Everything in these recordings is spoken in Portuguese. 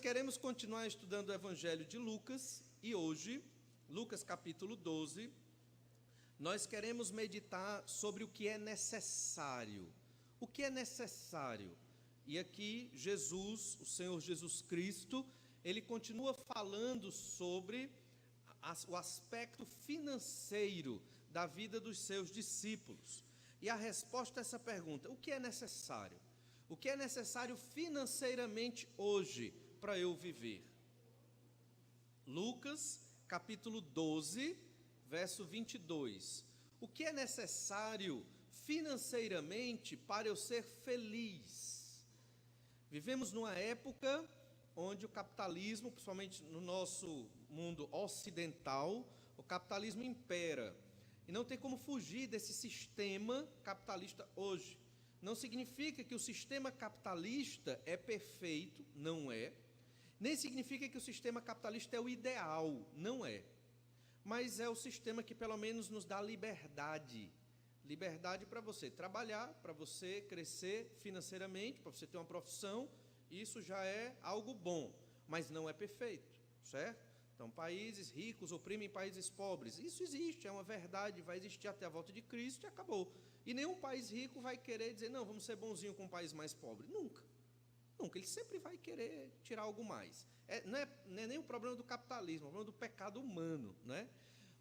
queremos continuar estudando o Evangelho de Lucas e hoje, Lucas capítulo 12, nós queremos meditar sobre o que é necessário. O que é necessário? E aqui Jesus, o Senhor Jesus Cristo, ele continua falando sobre o aspecto financeiro da vida dos seus discípulos. E a resposta a essa pergunta, o que é necessário? O que é necessário financeiramente hoje para eu viver? Lucas, capítulo 12, verso 22. O que é necessário financeiramente para eu ser feliz? Vivemos numa época onde o capitalismo, principalmente no nosso mundo ocidental, o capitalismo impera. E não tem como fugir desse sistema capitalista hoje. Não significa que o sistema capitalista é perfeito, não é. Nem significa que o sistema capitalista é o ideal, não é. Mas é o sistema que pelo menos nos dá liberdade. Liberdade para você trabalhar, para você crescer financeiramente, para você ter uma profissão. Isso já é algo bom, mas não é perfeito, certo? Então, países ricos oprimem países pobres. Isso existe, é uma verdade, vai existir até a volta de Cristo e acabou. E nenhum país rico vai querer dizer, não, vamos ser bonzinho com um país mais pobre. Nunca. Nunca. Ele sempre vai querer tirar algo mais. Não é nem o problema do capitalismo, é o problema do pecado humano, né?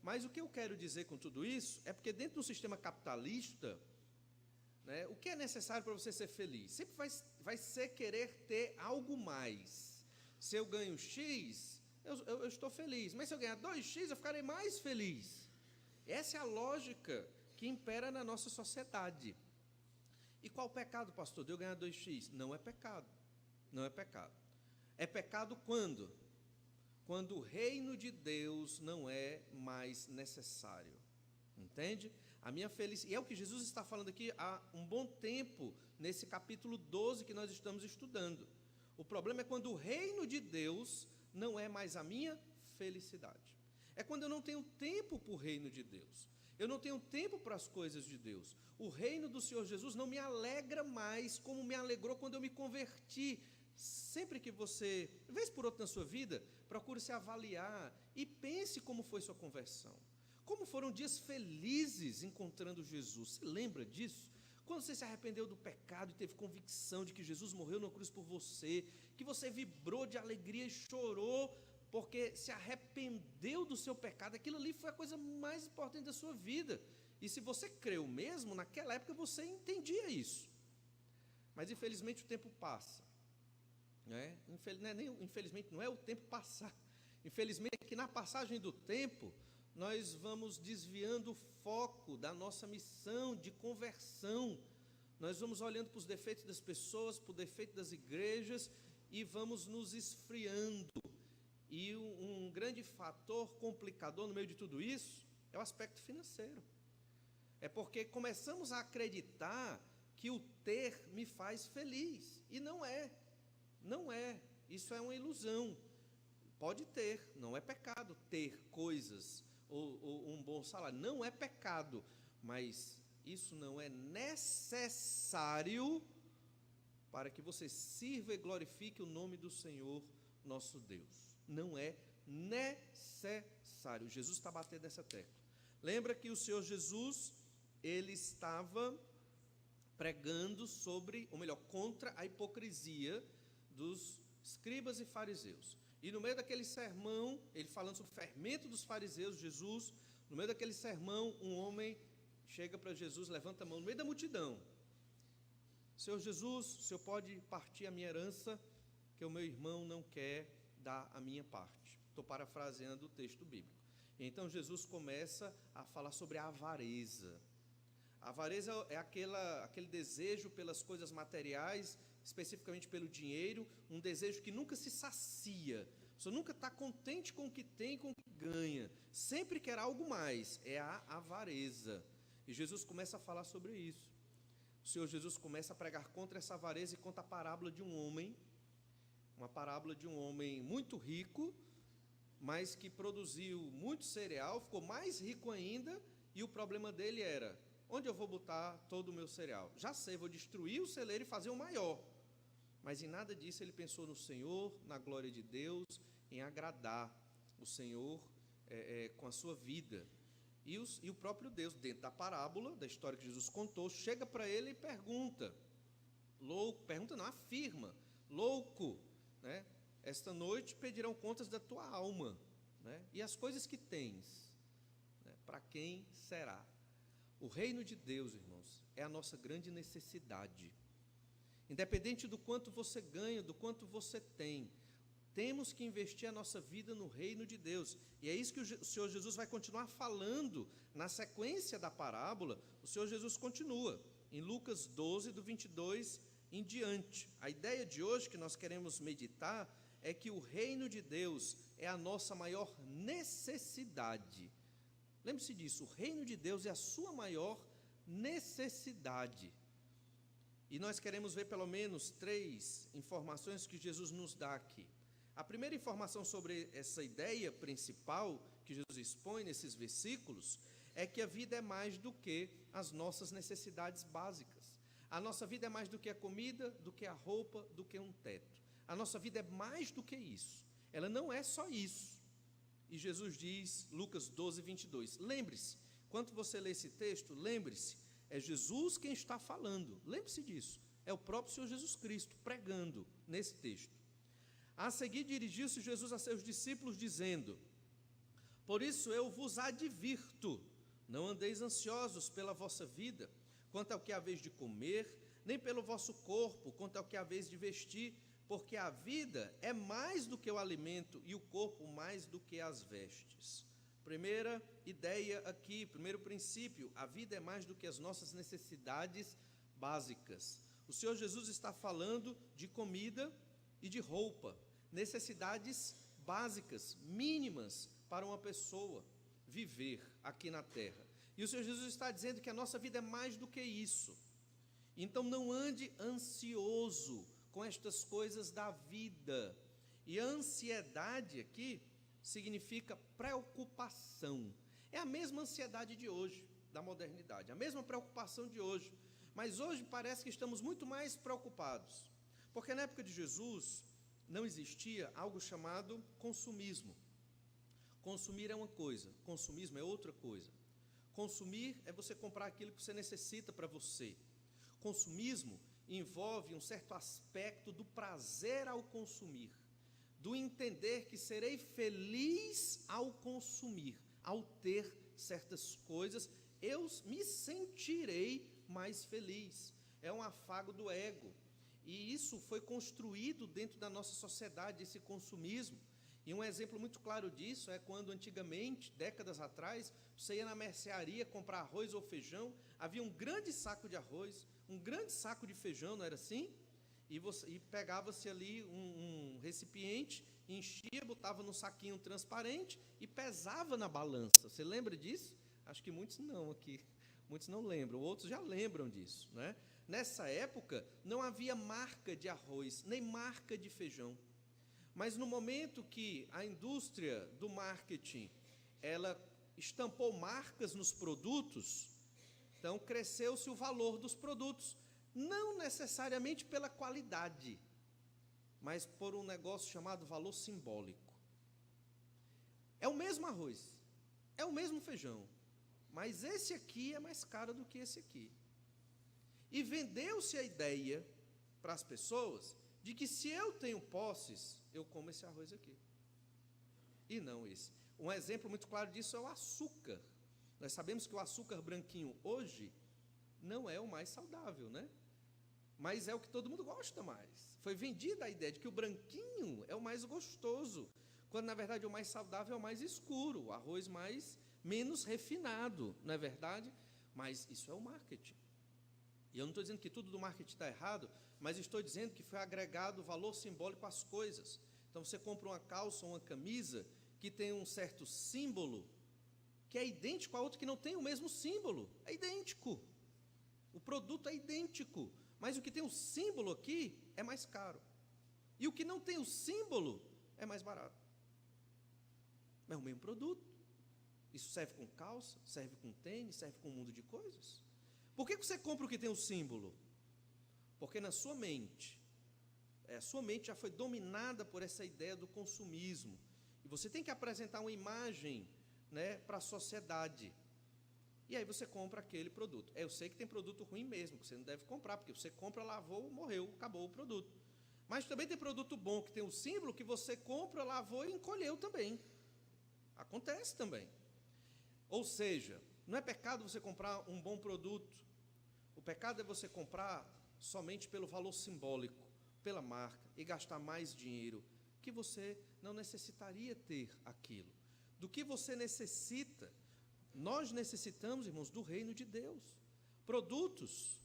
Mas o que eu quero dizer com tudo isso é porque dentro do sistema capitalista, né, o que é necessário para você ser feliz? Sempre vai ser querer ter algo mais. Se eu ganho X... Eu estou feliz, mas se eu ganhar 2x, eu ficarei mais feliz. Essa é a lógica que impera na nossa sociedade. E qual o pecado, pastor, de eu ganhar 2x? Não é pecado, não é pecado. É pecado quando? Quando o reino de Deus não é mais necessário. Entende? A minha felicidade, e é o que Jesus está falando aqui há um bom tempo, nesse capítulo 12 que nós estamos estudando. O problema é quando o reino de Deus não é mais a minha felicidade. É quando eu não tenho tempo para o reino de Deus. Eu não tenho tempo para as coisas de Deus. O reino do Senhor Jesus não me alegra mais como me alegrou quando eu me converti. Sempre que você, vez por outra na sua vida, procure se avaliar e pense como foi sua conversão. Como foram dias felizes encontrando Jesus. Você lembra disso? Quando você se arrependeu do pecado e teve convicção de que Jesus morreu na cruz por você, que você vibrou de alegria e chorou porque se arrependeu do seu pecado, aquilo ali foi a coisa mais importante da sua vida. E se você creu mesmo, naquela época você entendia isso. Mas infelizmente o tempo passa, né? Infelizmente não é o tempo passar. Infelizmente é que na passagem do tempo nós vamos desviando o foco da nossa missão de conversão. Nós vamos olhando para os defeitos das pessoas, para o defeito das igrejas e vamos nos esfriando. E um grande fator complicador no meio de tudo isso é o aspecto financeiro. É porque começamos a acreditar que o ter me faz feliz. E não é. Não é. Isso é uma ilusão. Pode ter, não é pecado ter coisas ou um bom salário. Não é pecado, mas isso não é necessário para que você sirva e glorifique o nome do Senhor nosso Deus. Não é necessário. Jesus está batendo nessa tecla. Lembra que o Senhor Jesus, ele estava pregando sobre, ou melhor, contra a hipocrisia dos escribas e fariseus. E no meio daquele sermão, ele falando sobre o fermento dos fariseus, Jesus, no meio daquele sermão, um homem chega para Jesus, levanta a mão no meio da multidão. Senhor Jesus, o Senhor pode partir a minha herança, que o meu irmão não quer dar a minha parte. Estou parafraseando o texto bíblico. E então Jesus começa a falar sobre a avareza. A avareza é aquele desejo pelas coisas materiais, especificamente pelo dinheiro, um desejo que nunca se sacia. Você nunca está contente com o que tem, com o que ganha. Sempre quer algo mais. É a avareza. E Jesus começa a falar sobre isso. O Senhor Jesus começa a pregar contra essa avareza e conta a parábola de um homem, uma parábola de um homem muito rico, mas que produziu muito cereal, ficou mais rico ainda, e o problema dele era: onde eu vou botar todo o meu cereal? Já sei, vou destruir o celeiro e fazer um maior. mas em nada disso ele pensou no Senhor, na glória de Deus, em agradar o Senhor com a sua vida. E o próprio Deus, dentro da parábola, da história que Jesus contou, chega para ele e pergunta, não, afirma, louco, né? Esta noite pedirão contas da tua alma, né? E as coisas que tens, né? Para quem será? O reino de Deus, irmãos, é a nossa grande necessidade. Independente do quanto você ganha, do quanto você tem, temos que investir a nossa vida no reino de Deus. E é isso que o Senhor Jesus vai continuar falando na sequência da parábola. O Senhor Jesus continua em Lucas 12, do 22 em diante. A ideia de hoje que nós queremos meditar é que o reino de Deus é a nossa maior necessidade. Lembre-se disso, o reino de Deus é a sua maior necessidade. E nós queremos ver pelo menos 3 informações que Jesus nos dá aqui. A primeira informação sobre essa ideia principal que Jesus expõe nesses versículos é que a vida é mais do que as nossas necessidades básicas. A nossa vida é mais do que a comida, do que a roupa, do que um teto. A nossa vida é mais do que isso. Ela não é só isso. E Jesus diz, Lucas 12, 22, lembre-se, quando você lê esse texto, lembre-se, é Jesus quem está falando, lembre-se disso, é o próprio Senhor Jesus Cristo pregando nesse texto. A seguir dirigiu-se Jesus a seus discípulos dizendo, por isso eu vos advirto, não andeis ansiosos pela vossa vida, quanto ao que haveis de comer, nem pelo vosso corpo, quanto ao que haveis de vestir, porque a vida é mais do que o alimento e o corpo mais do que as vestes. Primeira ideia aqui, primeiro princípio, a vida é mais do que as nossas necessidades básicas. O Senhor Jesus está falando de comida e de roupa, necessidades básicas, mínimas para uma pessoa viver aqui na terra. E o Senhor Jesus está dizendo que a nossa vida é mais do que isso. Então não ande ansioso com estas coisas da vida. E a ansiedade aqui significa preocupação. É a mesma ansiedade de hoje, da modernidade, a mesma preocupação de hoje. Mas hoje parece que estamos muito mais preocupados, porque na época de Jesus não existia algo chamado consumismo. Consumir é uma coisa, consumismo é outra coisa. Consumir é você comprar aquilo que você necessita para você. Consumismo envolve um certo aspecto do prazer ao consumir, do entender que serei feliz ao consumir, ao ter certas coisas, eu me sentirei mais feliz. É um afago do ego. E isso foi construído dentro da nossa sociedade, esse consumismo. E um exemplo muito claro disso é quando antigamente, décadas atrás, você ia na mercearia comprar arroz ou feijão, havia um grande saco de arroz, um grande saco de feijão, não era assim? E pegava-se ali um recipiente, enchia, botava num saquinho transparente e pesava na balança. Você lembra disso? Acho que muitos não aqui, muitos não lembram, outros já lembram disso, né? Nessa época não havia marca de arroz, nem marca de feijão. Mas no momento que a indústria do marketing, ela estampou marcas nos produtos, então cresceu-se o valor dos produtos, não necessariamente pela qualidade, mas por um negócio chamado valor simbólico. É o mesmo arroz, é o mesmo feijão, mas esse aqui é mais caro do que esse aqui. E vendeu-se a ideia para as pessoas de que se eu tenho posses, eu como esse arroz aqui, e não esse. Um exemplo muito claro disso é o açúcar. Nós sabemos que o açúcar branquinho hoje não é o mais saudável, né? Mas é o que todo mundo gosta mais. Foi vendida a ideia de que o branquinho é o mais gostoso, quando na verdade o mais saudável é o mais escuro, o arroz menos refinado, não é verdade? Mas isso é o marketing. E eu não estou dizendo que tudo do marketing está errado, mas estou dizendo que foi agregado valor simbólico às coisas. Então você compra uma calça ou uma camisa que tem um certo símbolo, que é idêntico a outro que não tem o mesmo símbolo, é idêntico. O produto é idêntico, mas o que tem o símbolo aqui é mais caro. E o que não tem o símbolo é mais barato. É o mesmo produto. Isso serve com calça, serve com tênis, serve com um mundo de coisas. Por que você compra o que tem o símbolo? Porque na sua mente, sua mente já foi dominada por essa ideia do consumismo. E você tem que apresentar uma imagem, né, para a sociedade. E aí você compra aquele produto. Eu sei que tem produto ruim mesmo, que você não deve comprar, porque você compra, lavou, morreu, acabou o produto. Mas também tem produto bom, que tem o símbolo, que você compra, lavou e encolheu também. Acontece também. Ou seja, não é pecado você comprar um bom produto. O pecado é você comprar somente pelo valor simbólico, pela marca, e gastar mais dinheiro, que você não necessitaria ter aquilo. Do que você necessita, nós necessitamos, irmãos, do reino de Deus. Produtos,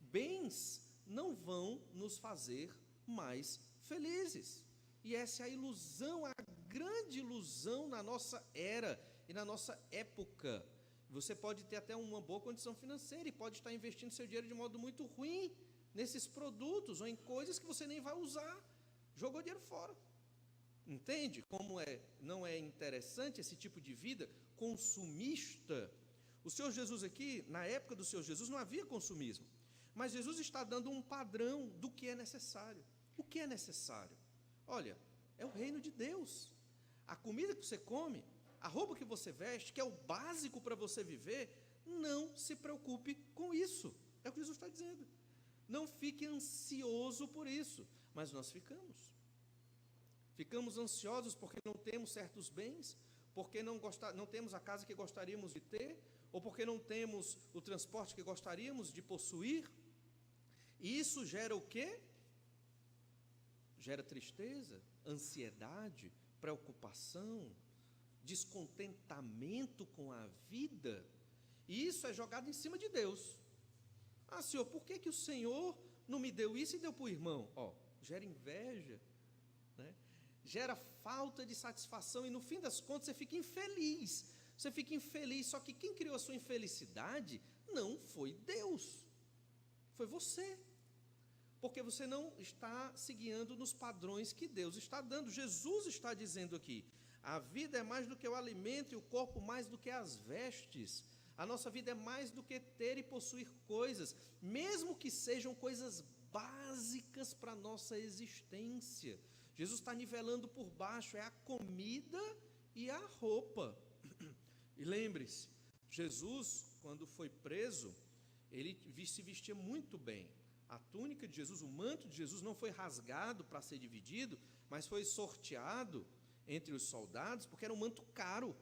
bens, não vão nos fazer mais felizes. E essa é a ilusão, a grande ilusão na nossa era e na nossa época. Você pode ter até uma boa condição financeira e pode estar investindo seu dinheiro de modo muito ruim nesses produtos ou em coisas que você nem vai usar. Jogou dinheiro fora. Entende como não é interessante esse tipo de vida consumista? O Senhor Jesus aqui, na época do Senhor Jesus, não havia consumismo. Mas Jesus está dando um padrão do que é necessário. O que é necessário? Olha, é o reino de Deus. A comida que você come, a roupa que você veste, que é o básico para você viver, não se preocupe com isso. É o que Jesus está dizendo. Não fique ansioso por isso. Mas nós ficamos. Ficamos ansiosos porque não temos certos bens, porque não temos a casa que gostaríamos de ter, ou porque não temos o transporte que gostaríamos de possuir. E isso gera o quê? Gera tristeza, ansiedade, preocupação, descontentamento com a vida. E isso é jogado em cima de Deus. Ah, Senhor, por que o Senhor não me deu isso e deu para o irmão? Gera inveja, né? Gera falta de satisfação e no fim das contas você fica infeliz. Você fica infeliz, só que quem criou a sua infelicidade não foi Deus, foi você. Porque você não está se guiando nos padrões que Deus está dando. Jesus está dizendo aqui, a vida é mais do que o alimento e o corpo mais do que as vestes. A nossa vida é mais do que ter e possuir coisas, mesmo que sejam coisas básicas para a nossa existência. Jesus está nivelando por baixo, é a comida e a roupa. E lembre-se, Jesus, quando foi preso, ele se vestia muito bem. A túnica de Jesus, o manto de Jesus não foi rasgado para ser dividido, mas foi sorteado entre os soldados, porque era um manto caro.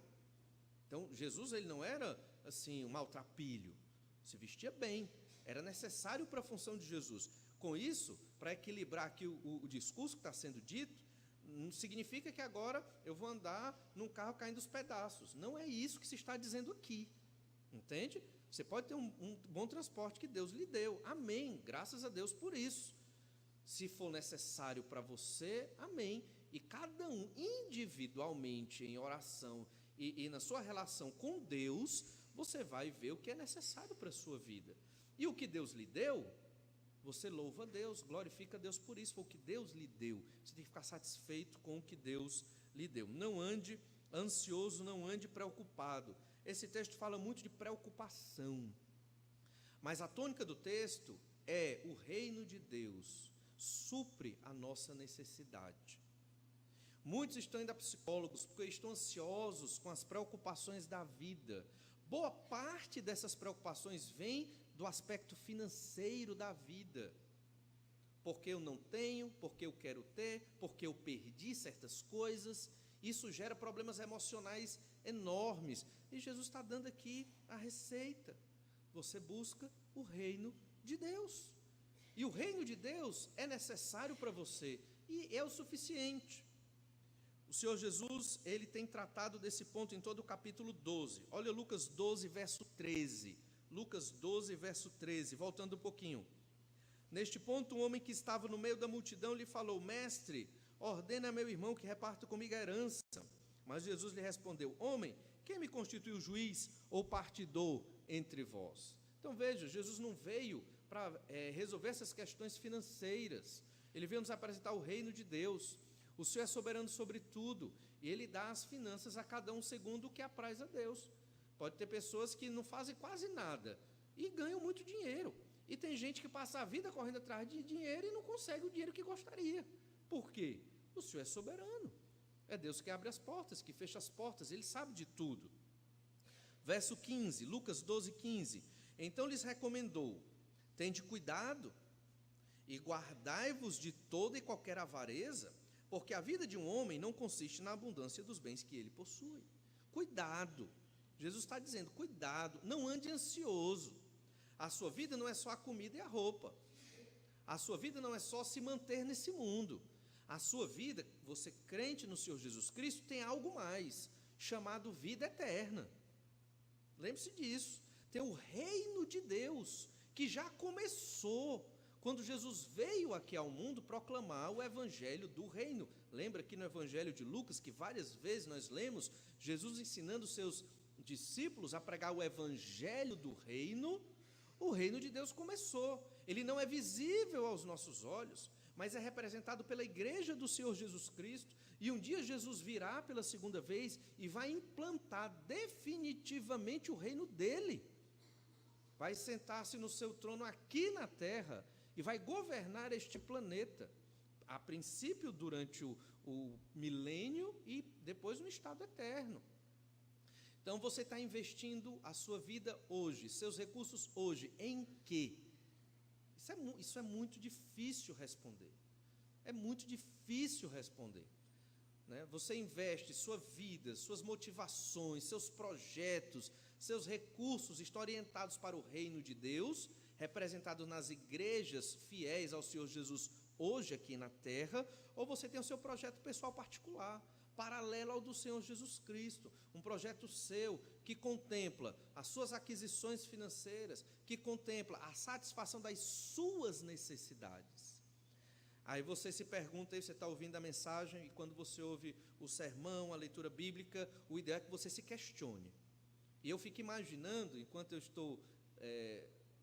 Então, Jesus ele não era assim um maltrapilho, se vestia bem, era necessário para a função de Jesus. Com isso, para equilibrar aqui o discurso que está sendo dito, não significa que agora eu vou andar num carro caindo os pedaços. Não é isso que se está dizendo aqui, entende? Você pode ter um bom transporte que Deus lhe deu, amém, graças a Deus por isso. Se for necessário para você, amém. E cada um individualmente em oração e na sua relação com Deus, você vai ver o que é necessário para a sua vida. E o que Deus lhe deu, você louva a Deus, glorifica a Deus por isso, foi o que Deus lhe deu. Você tem que ficar satisfeito com o que Deus lhe deu. Não ande ansioso, não ande preocupado. Esse texto fala muito de preocupação, mas a tônica do texto é o reino de Deus supre a nossa necessidade. Muitos estão indo a psicólogos porque estão ansiosos com as preocupações da vida. Boa parte dessas preocupações vem do aspecto financeiro da vida. Porque eu não tenho, porque eu quero ter, porque eu perdi certas coisas. Isso gera problemas emocionais enormes. E Jesus está dando aqui a receita. Você busca o reino de Deus. E o reino de Deus é necessário para você. E é o suficiente. O Senhor Jesus, ele tem tratado desse ponto em todo o capítulo 12. Olha Lucas 12, verso 13. Lucas 12, verso 13. Voltando um pouquinho. Neste ponto, um homem que estava no meio da multidão lhe falou: Mestre, ordena a meu irmão que reparta comigo a herança. Mas Jesus lhe respondeu: Homem, quem me constituiu juiz ou partidor entre vós? Então veja, Jesus não veio para resolver essas questões financeiras. Ele veio nos apresentar o reino de Deus. O Senhor é soberano sobre tudo, e Ele dá as finanças a cada um segundo o que apraz a Deus. Pode ter pessoas que não fazem quase nada e ganham muito dinheiro. E tem gente que passa a vida correndo atrás de dinheiro e não consegue o dinheiro que gostaria. Por quê? O Senhor é soberano. É Deus que abre as portas, que fecha as portas, Ele sabe de tudo. Verso 15, Lucas 12, 15. Então lhes recomendou: tende cuidado e guardai-vos de toda e qualquer avareza, porque a vida de um homem não consiste na abundância dos bens que ele possui. Cuidado. Jesus está dizendo, cuidado, não ande ansioso. A sua vida não é só a comida e a roupa. A sua vida não é só se manter nesse mundo. A sua vida, você crente no Senhor Jesus Cristo, tem algo mais, chamado vida eterna. Lembre-se disso. Tem o reino de Deus, que já começou quando Jesus veio aqui ao mundo proclamar o evangelho do reino. Lembra aqui no evangelho de Lucas, que várias vezes nós lemos Jesus ensinando seus discípulos a pregar o evangelho do reino. O reino de Deus começou. Ele não é visível aos nossos olhos, mas é representado pela igreja do Senhor Jesus Cristo, e um dia Jesus virá pela segunda vez e vai implantar definitivamente o reino dele. Vai sentar-se no seu trono aqui na terra e vai governar este planeta, a princípio durante o milênio e depois no estado eterno. Então você está investindo a sua vida hoje, seus recursos hoje, em quê? Isso é muito difícil responder. É muito difícil responder. Né? Você investe sua vida, suas motivações, seus projetos, seus recursos estão orientados para o reino de Deus, representado nas igrejas fiéis ao Senhor Jesus hoje aqui na terra, ou você tem o seu projeto pessoal particular, paralelo ao do Senhor Jesus Cristo, um projeto seu que contempla as suas aquisições financeiras, que contempla a satisfação das suas necessidades. Aí você se pergunta, aí você está ouvindo a mensagem, e quando você ouve o sermão, a leitura bíblica, o ideal é que você se questione. E eu fico imaginando, enquanto eu estou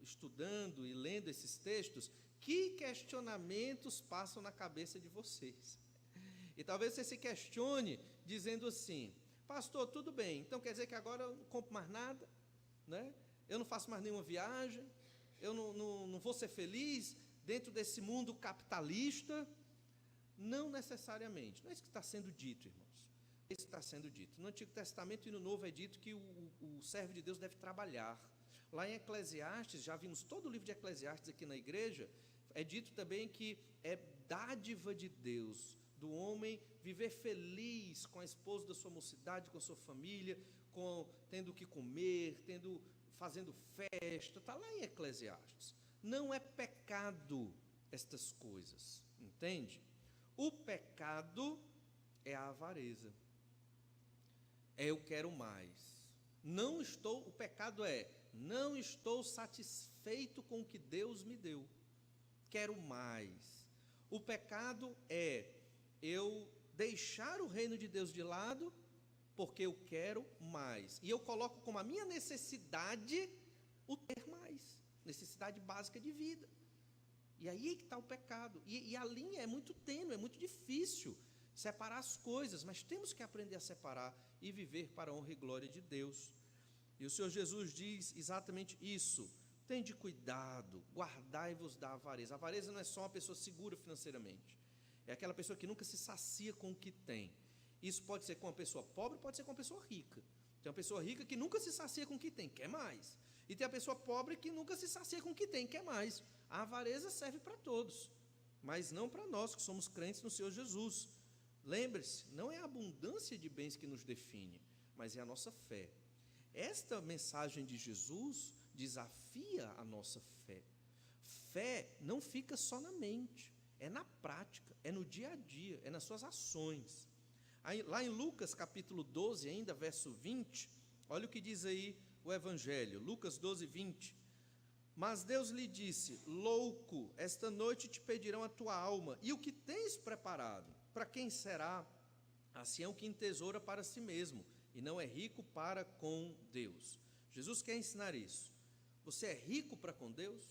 estudando e lendo esses textos, que questionamentos passam na cabeça de vocês. E talvez você se questione dizendo assim: pastor, tudo bem, então quer dizer que agora eu não compro mais nada, né? Eu não faço mais nenhuma viagem, eu não vou ser feliz dentro desse mundo capitalista? Não necessariamente, não é isso que está sendo dito, irmãos. Isso está sendo dito. No Antigo Testamento e no Novo é dito que o servo de Deus deve trabalhar. Lá em Eclesiastes, já vimos todo o livro de Eclesiastes aqui na igreja, é dito também que é dádiva de Deus do homem viver feliz com a esposa da sua mocidade, com a sua família, tendo o que comer, fazendo festa, está lá em Eclesiastes. Não é pecado estas coisas, entende? O pecado é a avareza, é eu quero mais. O pecado é, não estou satisfeito com o que Deus me deu, quero mais. O pecado é eu deixar o reino de Deus de lado, porque eu quero mais, e eu coloco como a minha necessidade o ter mais, necessidade básica de vida. E aí é que está o pecado, e a linha é muito tênue, é muito difícil separar as coisas, mas temos que aprender a separar e viver para a honra e glória de Deus. E o Senhor Jesus diz exatamente isso: tende cuidado, guardai-vos da avareza. A avareza não é só uma pessoa segura financeiramente, é aquela pessoa que nunca se sacia com o que tem. Isso pode ser com uma pessoa pobre, pode ser com uma pessoa rica. Tem uma pessoa rica que nunca se sacia com o que tem, quer mais. E tem a pessoa pobre que nunca se sacia com o que tem, quer mais. A avareza serve para todos, mas não para nós que somos crentes no Senhor Jesus. Lembre-se, não é a abundância de bens que nos define, mas é a nossa fé. Esta mensagem de Jesus desafia a nossa fé. Fé não fica só na mente, é na prática, é no dia a dia, é nas suas ações. Aí, lá em Lucas capítulo 12, ainda verso 20, olha o que diz aí o Evangelho, Lucas 12, 20. Mas Deus lhe disse: louco, esta noite te pedirão a tua alma, e o que tens preparado, para quem será? Assim é o que entesoura para si mesmo, e não é rico para com Deus. Jesus quer ensinar isso. Você é rico para com Deus?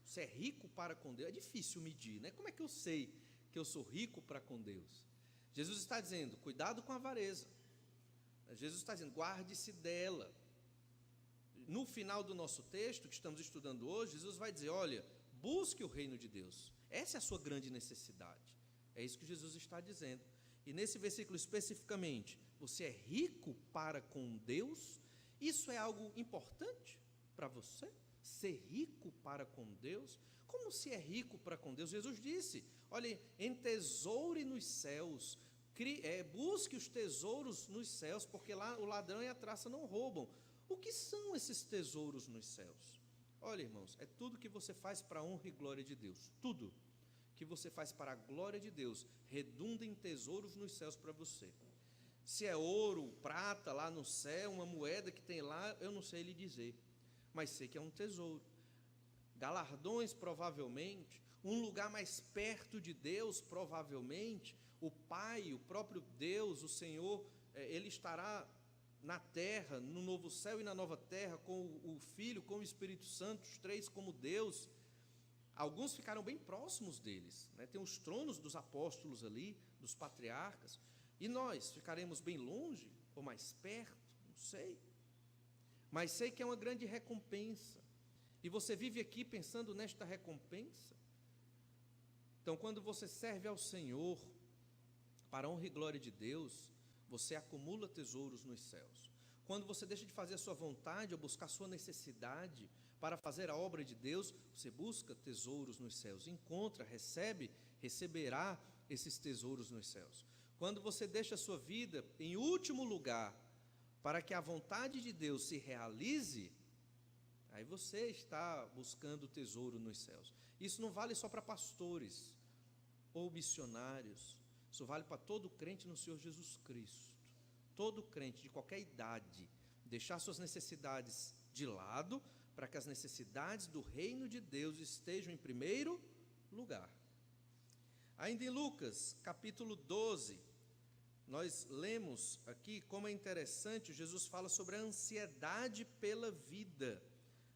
Você é rico para com Deus? É difícil medir, né? Como é que eu sei que eu sou rico para com Deus? Jesus está dizendo, cuidado com a avareza. Jesus está dizendo, guarde-se dela. no final do nosso texto, que estamos estudando hoje, Jesus vai dizer, olha, busque o reino de Deus. Essa é a sua grande necessidade. É isso que Jesus está dizendo. E nesse versículo especificamente, você é rico para com Deus? Isso é algo importante para você? Ser rico para com Deus? Como se é rico para com Deus? Jesus disse, olha, entesoure nos céus, busque os tesouros nos céus, porque lá o ladrão e a traça não roubam. O que são esses tesouros nos céus? Olha, irmãos, é tudo que você faz para a honra e glória de Deus. Tudo que você faz para a glória de Deus redunda em tesouros nos céus para você. Se é ouro, prata lá no céu, uma moeda que tem lá, eu não sei lhe dizer, mas sei que é um tesouro. Galardões, provavelmente, um lugar mais perto de Deus, provavelmente, o Pai, o próprio Deus, o Senhor, Ele estará na terra, no novo céu e na nova terra, com o Filho, com o Espírito Santo, os três como Deus. Alguns ficaram bem próximos deles, né? Tem os tronos dos apóstolos ali, dos patriarcas, e nós ficaremos bem longe, ou mais perto, não sei, mas sei que é uma grande recompensa, e você vive aqui pensando nesta recompensa. Então, quando você serve ao Senhor, para a honra e glória de Deus, você acumula tesouros nos céus. Quando você deixa de fazer a sua vontade, ou buscar a sua necessidade, para fazer a obra de Deus, você busca tesouros nos céus, encontra, receberá esses tesouros nos céus. Quando você deixa a sua vida em último lugar, para que a vontade de Deus se realize, aí você está buscando tesouro nos céus. Isso não vale só para pastores ou missionários, isso vale para todo crente no Senhor Jesus Cristo. Todo crente de qualquer idade, deixar suas necessidades de lado, para que as necessidades do reino de Deus estejam em primeiro lugar. Ainda em Lucas, capítulo 12, nós lemos aqui como é interessante, Jesus fala sobre a ansiedade pela vida.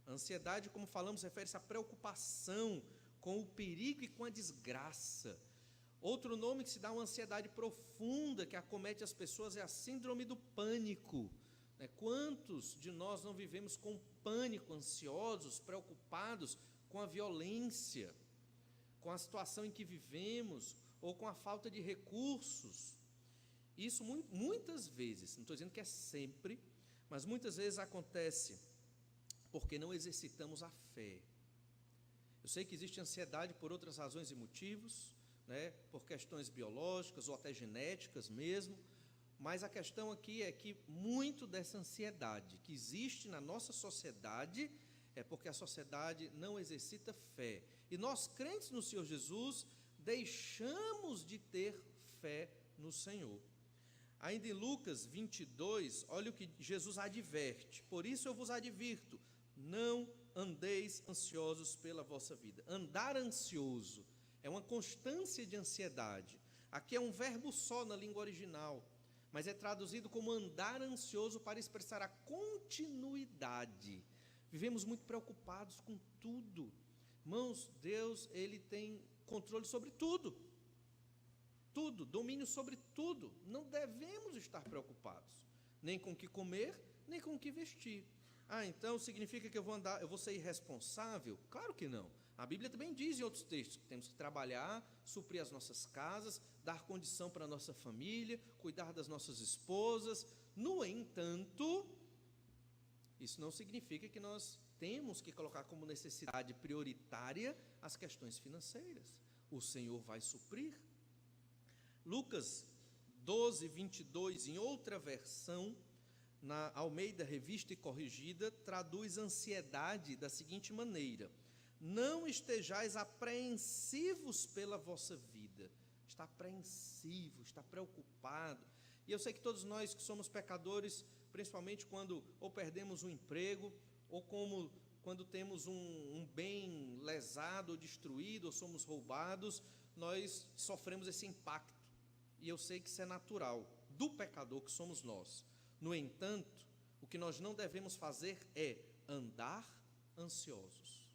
A ansiedade, como falamos, refere-se à preocupação com o perigo e com a desgraça. Outro nome que se dá a uma ansiedade profunda que acomete as pessoas é a síndrome do pânico. Quantos de nós não vivemos com pânico, ansiosos, preocupados com a violência, com a situação em que vivemos, ou com a falta de recursos? Isso muitas vezes, não estou dizendo que é sempre, mas muitas vezes acontece porque não exercitamos a fé. Eu sei que existe ansiedade por outras razões e motivos, por questões biológicas ou até genéticas mesmo, mas a questão aqui é que muito dessa ansiedade que existe na nossa sociedade é porque a sociedade não exercita fé. E nós, crentes no Senhor Jesus, deixamos de ter fé no Senhor. Ainda em Lucas 22, olha o que Jesus adverte: por isso eu vos advirto, não andeis ansiosos pela vossa vida. Andar ansioso é uma constância de ansiedade. Aqui é um verbo só na língua original, mas é traduzido como andar ansioso para expressar a continuidade. Vivemos muito preocupados com tudo. Irmãos, Deus, Ele tem controle sobre tudo. Tudo, domínio sobre tudo. Não devemos estar preocupados, nem com o que comer, nem com o que vestir. Então significa que eu vou ser irresponsável? Claro que não. A Bíblia também diz em outros textos que temos que trabalhar, suprir as nossas casas, dar condição para a nossa família, cuidar das nossas esposas. No entanto, isso não significa que nós temos que colocar como necessidade prioritária as questões financeiras. O Senhor vai suprir. Lucas 12, 22, em outra versão, na Almeida Revista e Corrigida, traduz ansiedade da seguinte maneira: não estejais apreensivos pela vossa vida. Está apreensivo, está preocupado. E eu sei que todos nós que somos pecadores, principalmente quando ou perdemos um emprego, ou quando temos um bem lesado ou destruído, ou somos roubados, nós sofremos esse impacto. E eu sei que isso é natural do pecador que somos nós. No entanto, o que nós não devemos fazer é andar ansiosos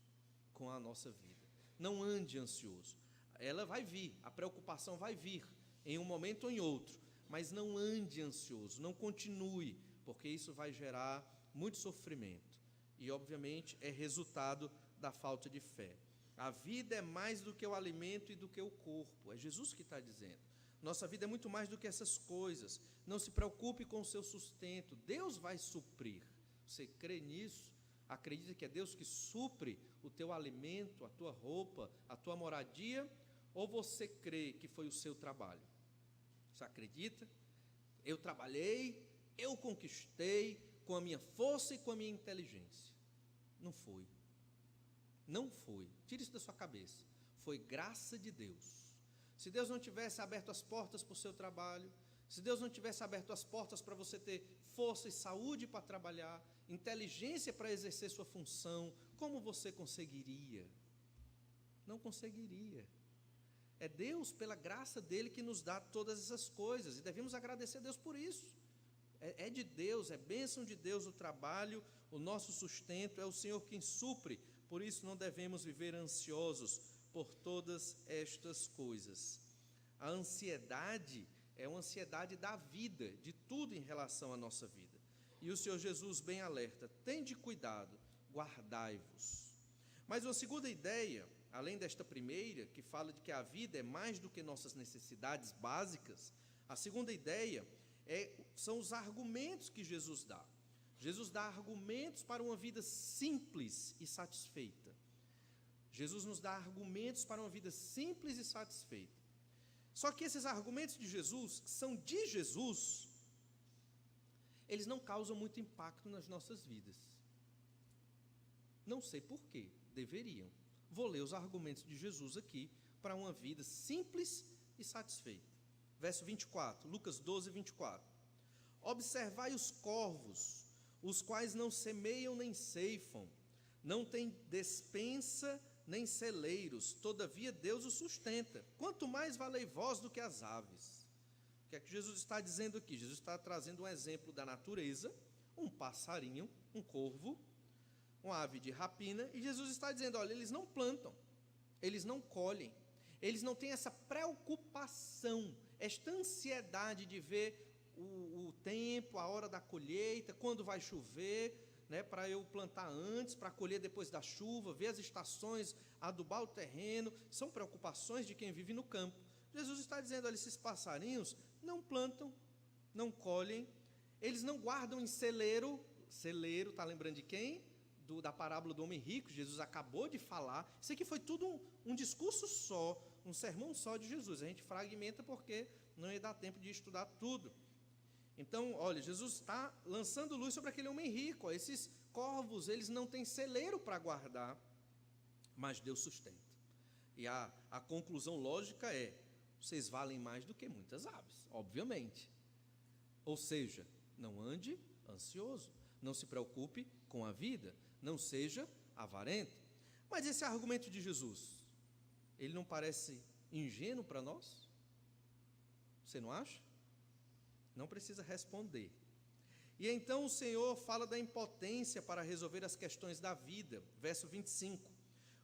com a nossa vida. Não ande ansioso. Ela vai vir, a preocupação vai vir em um momento ou em outro, mas não ande ansioso, não continue, porque isso vai gerar muito sofrimento. e, obviamente, é resultado da falta de fé. A vida é mais do que o alimento e do que o corpo. É Jesus que está dizendo. Nossa vida é muito mais do que essas coisas. Não se preocupe com o seu sustento. Deus vai suprir. Você crê nisso? Acredita que é Deus que supre o teu alimento, a tua roupa, a tua moradia? Ou você crê que foi o seu trabalho? Você acredita? Eu trabalhei, eu conquistei com a minha força e com a minha inteligência. Não foi. Não foi. Tire isso da sua cabeça. Foi graça de Deus. Se Deus não tivesse aberto as portas para o seu trabalho, se Deus não tivesse aberto as portas para você ter força e saúde para trabalhar, inteligência para exercer sua função, como você conseguiria? Não conseguiria. É Deus, pela graça dele, que nos dá todas essas coisas, e devemos agradecer a Deus por isso. É de Deus, é bênção de Deus o trabalho, o nosso sustento, é o Senhor quem supre. Por isso não devemos viver ansiosos por todas estas coisas. A ansiedade é uma ansiedade da vida, de tudo em relação à nossa vida. E o Senhor Jesus bem alerta: tende cuidado, guardai-vos. Mas uma segunda ideia, além desta primeira, que fala de que a vida é mais do que nossas necessidades básicas, a segunda ideia são os argumentos que Jesus dá. Jesus dá argumentos para uma vida simples e satisfeita. Jesus nos dá argumentos para uma vida simples e satisfeita. Só que esses argumentos de Jesus, que são de Jesus, eles não causam muito impacto nas nossas vidas. Não sei porquê, deveriam. Vou ler os argumentos de Jesus aqui para uma vida simples e satisfeita. Verso 24, Lucas 12, 24. Observai os corvos, os quais não semeiam nem ceifam, não têm despensa nem celeiros, todavia Deus os sustenta. Quanto mais valei vós do que as aves. O que é que Jesus está dizendo aqui? Jesus está trazendo um exemplo da natureza, um passarinho, um corvo, uma ave de rapina, e Jesus está dizendo: olha, eles não plantam, eles não colhem, eles não têm essa preocupação, esta ansiedade de ver o tempo, a hora da colheita, quando vai chover, para eu plantar antes, para colher depois da chuva, ver as estações, adubar o terreno. São preocupações de quem vive no campo. Jesus está dizendo: olha, esses passarinhos não plantam, não colhem, eles não guardam em celeiro. Celeiro, está lembrando de quem? Da parábola do homem rico. Jesus acabou de falar. Isso aqui foi tudo um discurso só, um sermão só de Jesus. A gente fragmenta porque não ia dar tempo de estudar tudo. Então, olha, Jesus está lançando luz sobre aquele homem rico. Esses corvos, eles não têm celeiro para guardar, mas Deus sustenta. E a conclusão lógica é: vocês valem mais do que muitas aves, obviamente. Ou seja, não ande ansioso, não se preocupe com a vida, não seja avarento. Mas esse argumento de Jesus, ele não parece ingênuo para nós? Você não acha? Não precisa responder. E então o Senhor fala da impotência para resolver as questões da vida. Verso 25.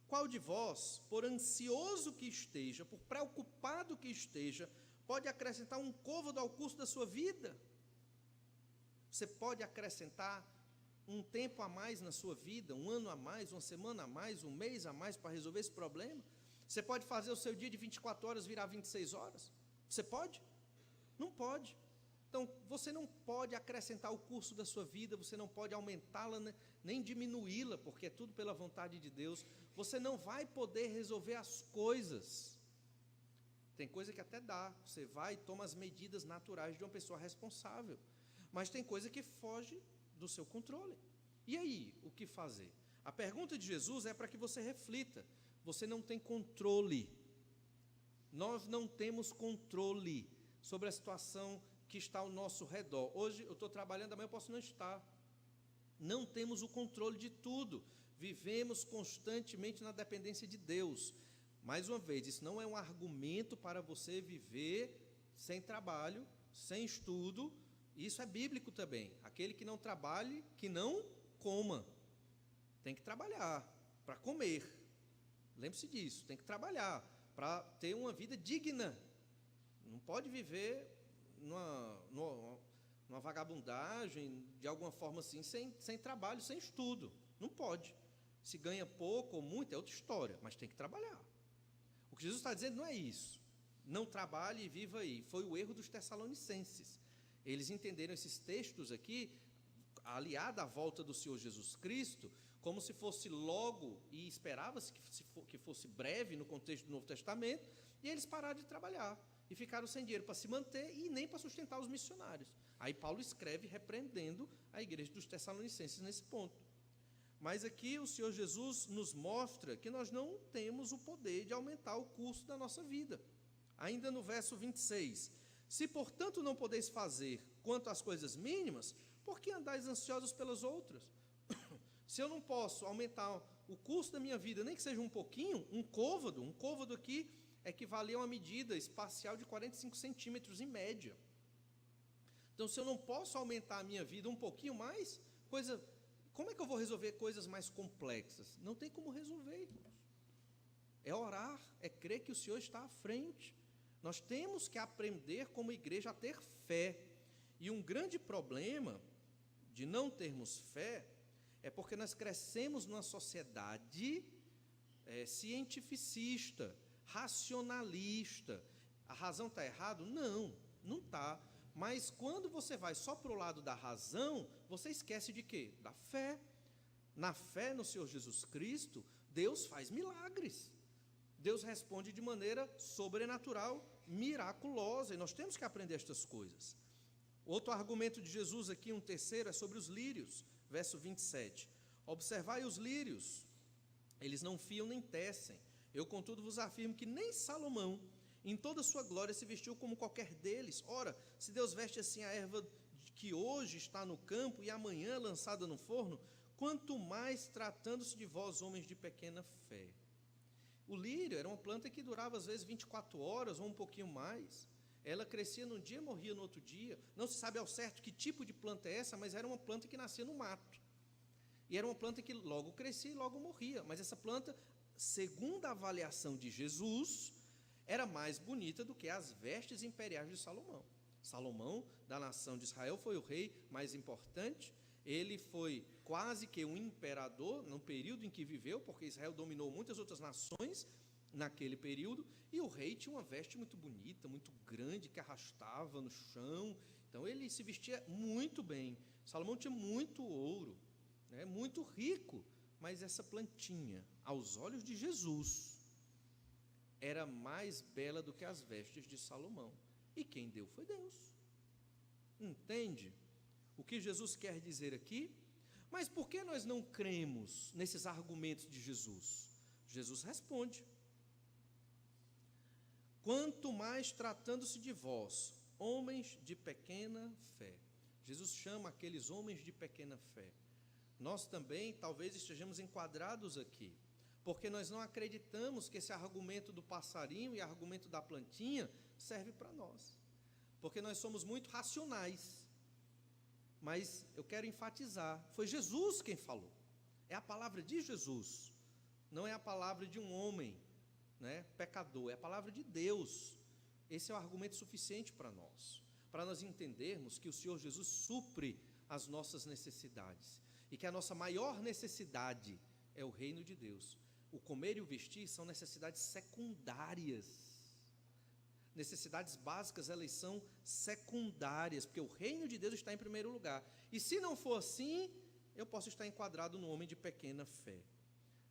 Qual de vós, por ansioso que esteja, por preocupado que esteja, pode acrescentar um côvado ao curso da sua vida? Você pode acrescentar um tempo a mais na sua vida, um ano a mais, uma semana a mais, um mês a mais para resolver esse problema? Você pode fazer o seu dia de 24 horas virar 26 horas? Você pode? Não pode. Então, você não pode acrescentar o curso da sua vida, você não pode aumentá-la, nem diminuí-la, porque é tudo pela vontade de Deus. Você não vai poder resolver as coisas. Tem coisa que até dá, você vai e toma as medidas naturais de uma pessoa responsável, mas tem coisa que foge do seu controle. E aí, o que fazer? A pergunta de Jesus é para que você reflita. Você não tem controle. Nós não temos controle sobre a situação que está ao nosso redor. Hoje eu estou trabalhando, amanhã eu posso não estar. Não temos o controle de tudo. Vivemos constantemente na dependência de Deus. Mais uma vez, isso não é um argumento para você viver sem trabalho, sem estudo. Isso é bíblico também. Aquele que não trabalhe, que não coma. Tem que trabalhar para comer. Lembre-se disso, tem que trabalhar para ter uma vida digna. Não pode viver numa vagabundagem, de alguma forma assim, sem trabalho, sem estudo. Não pode. Se ganha pouco ou muito é outra história, mas tem que trabalhar. O que Jesus está dizendo não é isso. Não trabalhe e viva aí. Foi o erro dos tessalonicenses. Eles entenderam esses textos aqui, aliado à volta do Senhor Jesus Cristo, como se fosse logo, e esperava-se que fosse breve no contexto do Novo Testamento, e eles pararam de trabalhar, e ficaram sem dinheiro para se manter, e nem para sustentar os missionários. Aí Paulo escreve repreendendo a igreja dos Tessalonicenses nesse ponto. Mas aqui o Senhor Jesus nos mostra que nós não temos o poder de aumentar o custo da nossa vida. Ainda no verso 26, se portanto não podeis fazer quanto às coisas mínimas, por que andais ansiosos pelas outras? Se eu não posso aumentar o custo da minha vida, nem que seja um pouquinho, um côvado aqui equivale a uma medida espacial de 45 centímetros em média. Então, se eu não posso aumentar a minha vida um pouquinho mais, como é que eu vou resolver coisas mais complexas? Não tem como resolver, irmãos. É orar, é crer que o Senhor está à frente. Nós temos que aprender como igreja a ter fé. E um grande problema de não termos fé é porque nós crescemos numa sociedade cientificista, racionalista. A razão está errada? Não está. Mas quando você vai só para o lado da razão, você esquece de quê? Da fé. Na fé no Senhor Jesus Cristo, Deus faz milagres. Deus responde de maneira sobrenatural, miraculosa, e nós temos que aprender estas coisas. Outro argumento de Jesus aqui, um terceiro, é sobre os lírios, verso 27. Observai os lírios, eles não fiam nem tecem. Eu, contudo, vos afirmo que nem Salomão, em toda a sua glória, se vestiu como qualquer deles. Ora, se Deus veste assim a erva que hoje está no campo e amanhã lançada no forno, quanto mais tratando-se de vós, homens de pequena fé. O lírio era uma planta que durava às vezes 24 horas ou um pouquinho mais. Ela crescia num dia e morria no outro dia. Não se sabe ao certo que tipo de planta é essa, mas era uma planta que nascia no mato. E era uma planta que logo crescia e logo morria. Mas essa planta, segundo a avaliação de Jesus, era mais bonita do que as vestes imperiais de Salomão. Salomão, da nação de Israel, foi o rei mais importante. Ele foi quase que um imperador no período em que viveu, porque Israel dominou muitas outras nações naquele período, e o rei tinha uma veste muito bonita, muito grande, que arrastava no chão. Então ele se vestia muito bem. Salomão tinha muito ouro, muito rico, mas essa plantinha, aos olhos de Jesus, era mais bela do que as vestes de Salomão. E quem deu foi Deus. Entende o que Jesus quer dizer aqui? Mas por que nós não cremos nesses argumentos de Jesus? Jesus responde: quanto mais tratando-se de vós, homens de pequena fé. Jesus chama aqueles homens de pequena fé. Nós também talvez estejamos enquadrados aqui, porque nós não acreditamos que esse argumento do passarinho e argumento da plantinha serve para nós, porque nós somos muito racionais. Mas eu quero enfatizar, foi Jesus quem falou, é a palavra de Jesus, não é a palavra de um homem, pecador, é a palavra de Deus. Esse é o argumento suficiente para nós entendermos que o Senhor Jesus supre as nossas necessidades, e que a nossa maior necessidade é o reino de Deus. O comer e o vestir são necessidades secundárias. Necessidades básicas, elas são secundárias, porque o reino de Deus está em primeiro lugar. E se não for assim, eu posso estar enquadrado no homem de pequena fé.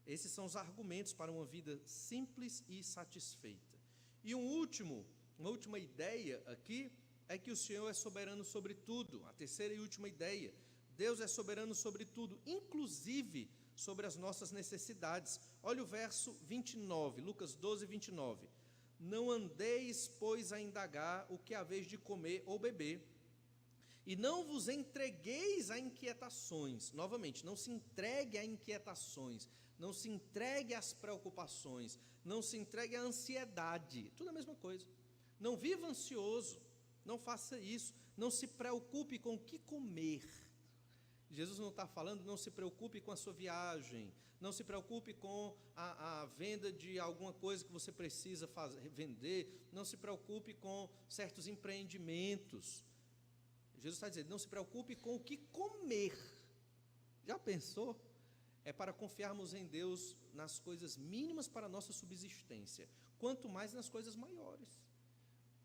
Esses são os argumentos para uma vida simples e satisfeita. E uma última ideia aqui, é que o Senhor é soberano sobre tudo. A terceira e última ideia: Deus é soberano sobre tudo, inclusive sobre as nossas necessidades. Olha o verso 29, Lucas 12, 29. Não andeis, pois, a indagar o que haveis de comer ou beber, e não vos entregueis a inquietações. Novamente, não se entregue a inquietações, não se entregue às preocupações, não se entregue à ansiedade, tudo a mesma coisa. Não viva ansioso, não faça isso, não se preocupe com o que comer. Jesus não está falando, não se preocupe com a sua viagem, não se preocupe com a venda de alguma coisa que você precisa vender, não se preocupe com certos empreendimentos. Jesus está dizendo, não se preocupe com o que comer. Já pensou? é para confiarmos em Deus nas coisas mínimas para a nossa subsistência, quanto mais nas coisas maiores.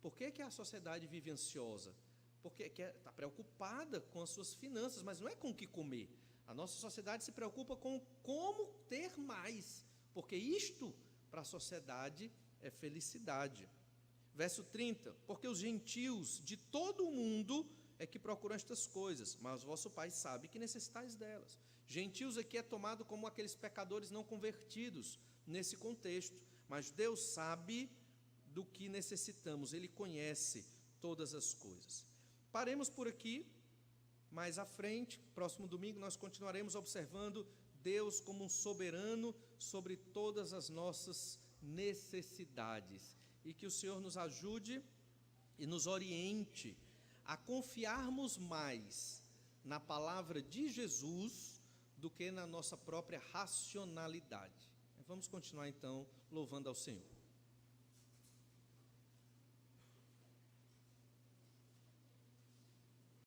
Por que a sociedade vive ansiosa? Porque está preocupada com as suas finanças, mas não é com o que comer. A nossa sociedade se preocupa com como ter mais, porque isto, para a sociedade, é felicidade. Verso 30, porque os gentios de todo o mundo é que procuram estas coisas, mas vosso Pai sabe que necessitais delas. Gentios aqui é tomado como aqueles pecadores não convertidos, nesse contexto, mas Deus sabe do que necessitamos, Ele conhece todas as coisas. Paremos por aqui, mais à frente, próximo domingo, nós continuaremos observando Deus como um soberano sobre todas as nossas necessidades, e que o Senhor nos ajude e nos oriente a confiarmos mais na palavra de Jesus do que na nossa própria racionalidade. Vamos continuar então louvando ao Senhor.